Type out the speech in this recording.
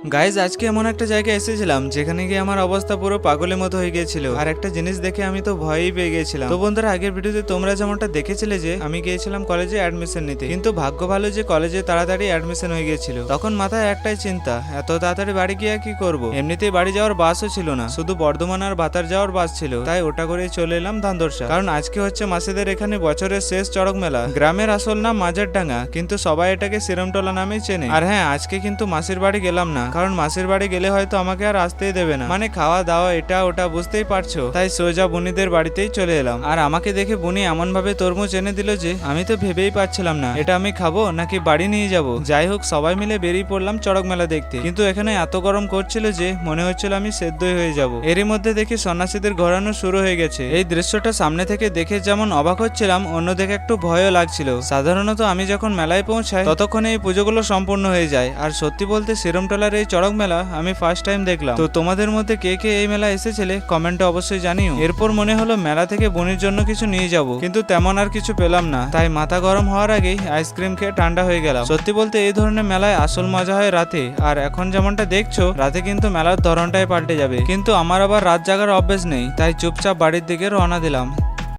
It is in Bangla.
গাইজ আজকে এমন একটা জায়গায় এসেছিলাম যেখানে গিয়ে আমার অবস্থা পুরো পাগলের মতো হয়ে গিয়েছিল, আর একটা জিনিস দেখে আমি তো ভয়ই পেয়ে গেছিলাম। তো বন্ধুরা, আগের ভিডিওতে তোমরা যেমনটা দেখেছিলে যে আমি গিয়েছিলাম কলেজে অ্যাডমিশন নিতে, কিন্তু ভাগ্য ভালো যে কলেজে তাড়াতাড়ি অ্যাডমিশন হয়ে গিয়েছিল। তখন মাথায় একটাই চিন্তা, এত তাড়াতাড়ি বাড়ি গিয়ে কি করব। এমনিতেই বাড়ি যাওয়ার বাসও ছিল না, শুধু বর্ধমান আর ভাতার যাওয়ার বাস ছিল, তাই ওটা করেই চলে এলাম ধানদর্শা। কারণ আজকে হচ্ছে মাসিদের এখানে বছরের শেষ চড়ক মেলা। গ্রামের আসল নাম মাঝেরডাঙ্গা, কিন্তু সবাই এটাকে সিরমটোলা নামেই চেনে। আর হ্যাঁ, আজকে কিন্তু মাসির বাড়ি গেলাম না, কারণ মাসির বাড়ি গেলে হয়তো আমাকে আর আসতেই দেবে না, মানে খাওয়া দাওয়া এটা ওটা বুঝতেই পারছো। তাই সোজা বুনিদের বাড়িতেই চলে এলাম। আর আমাকে দেখে বুনি এমন ভাবে তরমুজ এনে দিল যে আমি তো ভেবেই পাচ্ছিলাম না এটা আমি খাবো নাকি বাড়ি নিয়ে যাব। যাই হোক, সবাই মিলে বেরিয়ে পড়লাম চড়ক মেলা দেখতে, কিন্তু এখানে এত গরম করছিল যে মনে হচ্ছিল আমি সেদ্ধই হয়ে যাব। এরই মধ্যে দেখি সন্ন্যাসীদের ঘোরানো শুরু হয়ে গেছে। এই দৃশ্যটা সামনে থেকে দেখে যেমন অবাক হচ্ছিলাম, অন্যদিকে একটু ভয়ও লাগছিল। সাধারণত আমি যখন মেলায় পৌঁছাই ততক্ষণে এই পুজোগুলো সম্পূর্ণ হয়ে যায়, আর সত্যি বলতে সিরমটোলার এই চড়ক মেলা আমি ফার্স্ট টাইম দেখলাম। তো তোমাদের মধ্যে কে কে এই মেলা এসেছিলে কমেন্টে অবশ্যই জানিও। এরপর মনে হলো মেলা থেকে বোনের জন্য কিছু নিয়ে যাব, কিন্তু তেমন আর কিছু পেলাম না, তাই মাথা গরম হওয়ার আগেই আইসক্রিম খেয়ে ঠান্ডা হয়ে গেলাম। সত্যি বলতে এই ধরনের মেলায় আসল মজা হয় রাতে, আর এখন যেমনটা দেখছো রাতে কিন্তু মেলার ধরনটাই পাল্টে যাবে। কিন্তু আমার আবার রাত জাগার অভ্যেস নেই, তাই চুপচাপ বাড়ির দিকে রওনা দিলাম।